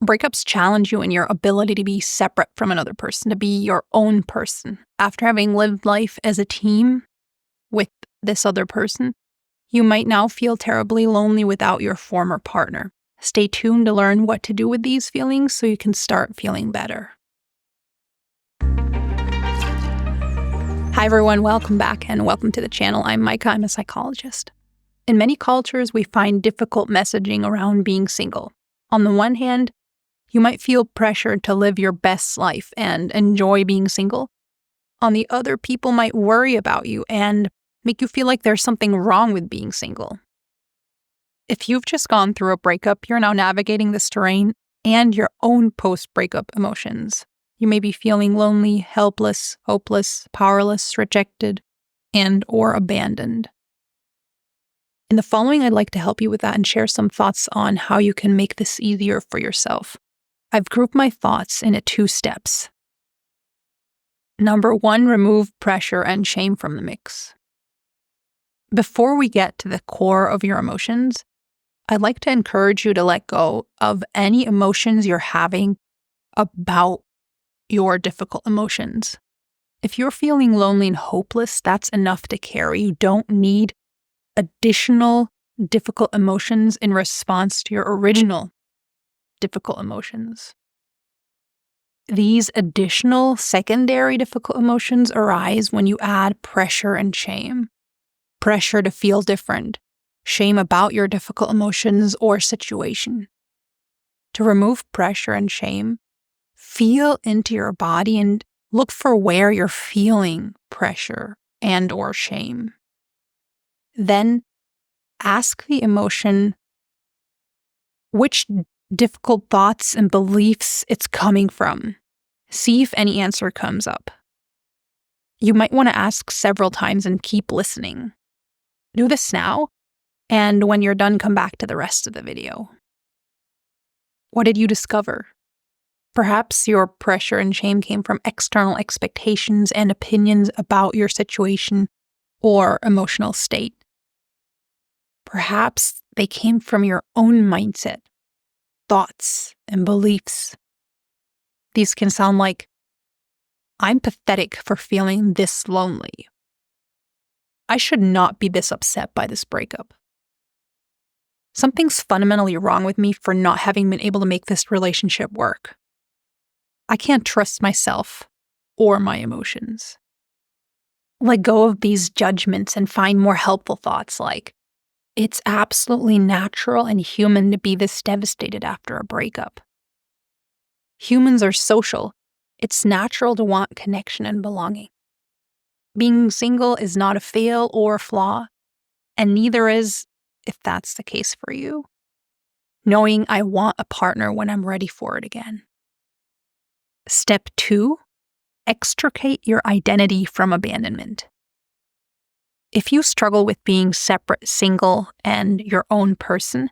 Breakups challenge you in your ability to be separate from another person, to be your own person. After having lived life as a team with this other person, you might now feel terribly lonely without your former partner. Stay tuned to learn what to do with these feelings so you can start feeling better. Hi everyone, welcome back and welcome to the channel. I'm Maika, I'm a psychologist. In many cultures, we find difficult messaging around being single. On the one hand, you might feel pressured to live your best life and enjoy being single. On the other, people might worry about you and make you feel like there's something wrong with being single. If you've just gone through a breakup, you're now navigating this terrain and your own post-breakup emotions. You may be feeling lonely, helpless, hopeless, powerless, rejected, and/or abandoned. In the following, I'd like to help you with that and share some thoughts on how you can make this easier for yourself. I've grouped my thoughts into 2 steps. Number 1, remove pressure and shame from the mix. Before we get to the core of your emotions, I'd like to encourage you to let go of any emotions you're having about your difficult emotions. If you're feeling lonely and hopeless, that's enough to carry. You don't need additional difficult emotions in response to your original difficult emotions. These additional secondary difficult emotions arise when you add pressure and shame. Pressure to feel different, shame about your difficult emotions or situation. To remove pressure and shame, feel into your body and look for where you're feeling pressure and/or shame. Then ask the emotion which difficult thoughts and beliefs it's coming from. See if any answer comes up. You might want to ask several times and keep listening. Do this now, and when you're done, come back to the rest of the video. What did you discover? Perhaps your pressure and shame came from external expectations and opinions about your situation or emotional state. Perhaps they came from your own mindset, thoughts, and beliefs. These can sound like, I'm pathetic for feeling this lonely. I should not be this upset by this breakup. Something's fundamentally wrong with me for not having been able to make this relationship work. I can't trust myself or my emotions. Let go of these judgments and find more helpful thoughts like, it's absolutely natural and human to be this devastated after a breakup. Humans are social. It's natural to want connection and belonging. Being single is not a fail or a flaw, and neither is, if that's the case for you, knowing I want a partner when I'm ready for it again. Step 2, extricate your identity from abandonment. If you struggle with being separate, single, and your own person,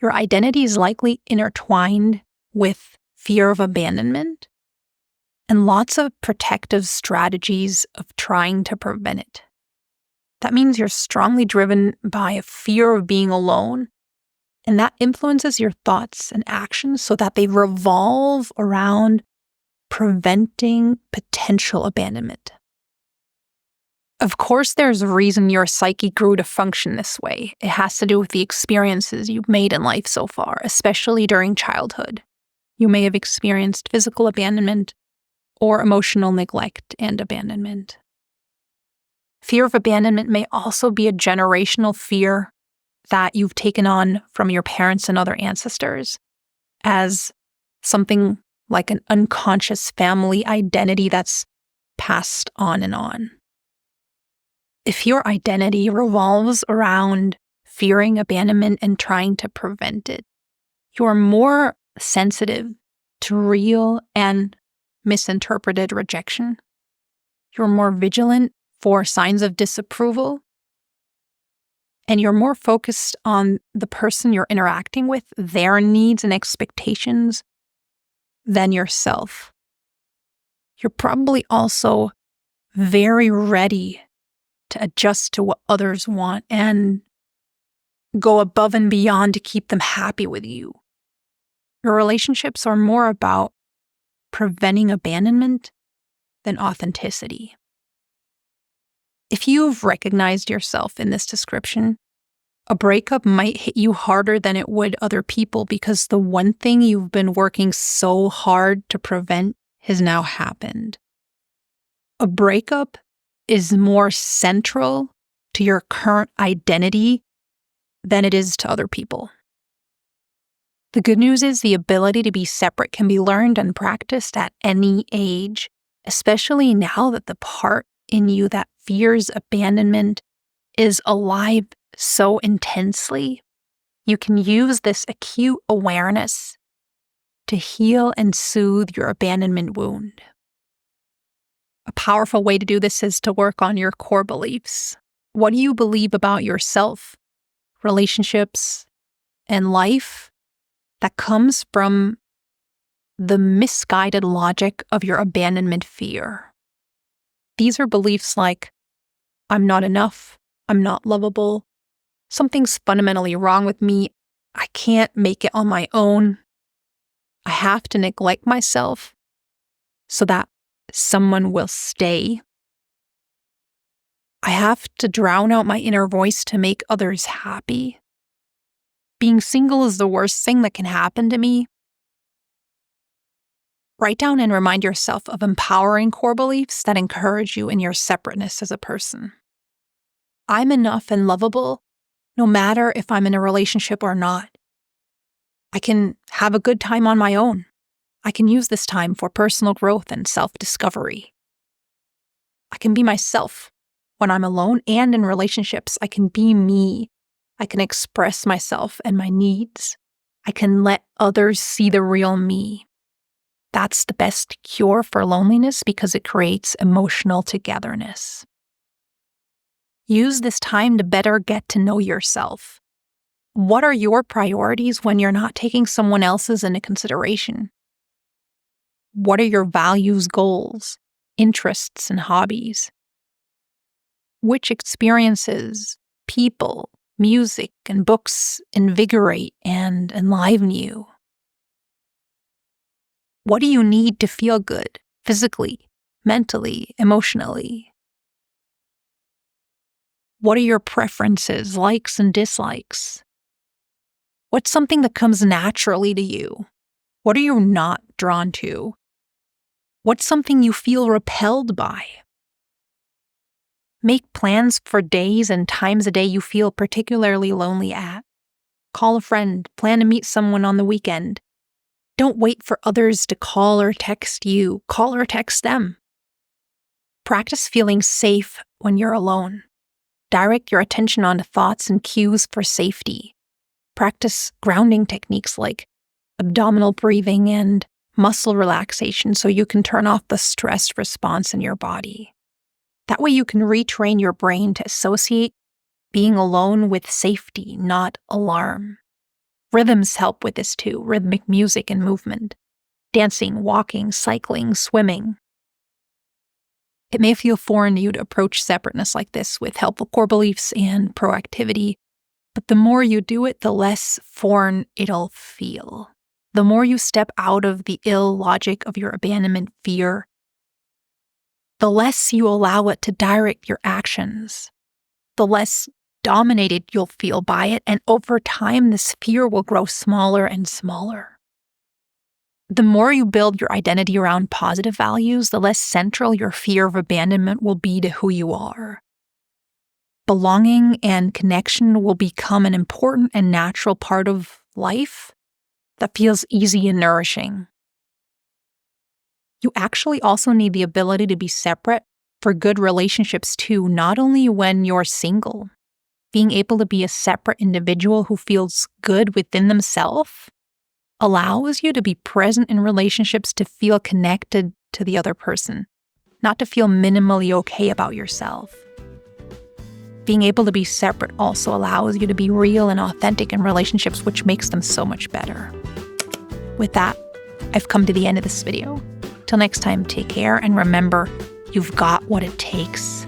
your identity is likely intertwined with fear of abandonment and lots of protective strategies of trying to prevent it. That means you're strongly driven by a fear of being alone, and that influences your thoughts and actions so that they revolve around preventing potential abandonment. Of course, there's a reason your psyche grew to function this way. It has to do with the experiences you've made in life so far, especially during childhood. You may have experienced physical abandonment or emotional neglect and abandonment. Fear of abandonment may also be a generational fear that you've taken on from your parents and other ancestors as something like an unconscious family identity that's passed on and on. If your identity revolves around fearing abandonment and trying to prevent it, you're more sensitive to real and misinterpreted rejection. You're more vigilant for signs of disapproval. And you're more focused on the person you're interacting with, their needs and expectations, than yourself. You're probably also very ready to adjust to what others want and go above and beyond to keep them happy with you. Your relationships are more about preventing abandonment than authenticity. If you've recognized yourself in this description, a breakup might hit you harder than it would other people because the one thing you've been working so hard to prevent has now happened. A breakup is more central to your current identity than it is to other people. The good news is the ability to be separate can be learned and practiced at any age, especially now that the part in you that fears abandonment is alive so intensely. You can use this acute awareness to heal and soothe your abandonment wound. A powerful way to do this is to work on your core beliefs. What do you believe about yourself, relationships, and life that comes from the misguided logic of your abandonment fear? These are beliefs like, I'm not enough, I'm not lovable, something's fundamentally wrong with me, I can't make it on my own, I have to neglect myself so that someone will stay. I have to drown out my inner voice to make others happy. Being single is the worst thing that can happen to me. Write down and remind yourself of empowering core beliefs that encourage you in your separateness as a person. I'm enough and lovable, no matter if I'm in a relationship or not. I can have a good time on my own. I can use this time for personal growth and self-discovery. I can be myself when I'm alone and in relationships. I can be me. I can express myself and my needs. I can let others see the real me. That's the best cure for loneliness because it creates emotional togetherness. Use this time to better get to know yourself. What are your priorities when you're not taking someone else's into consideration? What are your values, goals, interests, and hobbies? Which experiences, people, music, and books invigorate and enliven you? What do you need to feel good, physically, mentally, emotionally? What are your preferences, likes, and dislikes? What's something that comes naturally to you? What are you not drawn to? What's something you feel repelled by? Make plans for days and times a day you feel particularly lonely at. Call a friend, plan to meet someone on the weekend. Don't wait for others to call or text you. Call or text them. Practice feeling safe when you're alone. Direct your attention onto thoughts and cues for safety. Practice grounding techniques like abdominal breathing and muscle relaxation so you can turn off the stress response in your body. That way you can retrain your brain to associate being alone with safety, not alarm. Rhythms help with this too, rhythmic music and movement. Dancing, walking, cycling, swimming. It may feel foreign to you to approach separateness like this with helpful core beliefs and proactivity, but the more you do it, the less foreign it'll feel. The more you step out of the ill logic of your abandonment fear, the less you allow it to direct your actions, the less dominated you'll feel by it, and over time, this fear will grow smaller and smaller. The more you build your identity around positive values, the less central your fear of abandonment will be to who you are. Belonging and connection will become an important and natural part of life that feels easy and nourishing. You actually also need the ability to be separate for good relationships too, not only when you're single. Being able to be a separate individual who feels good within themselves allows you to be present in relationships to feel connected to the other person, not to feel minimally okay about yourself. Being able to be separate also allows you to be real and authentic in relationships, which makes them so much better. With that, I've come to the end of this video. Till next time, take care and remember, you've got what it takes.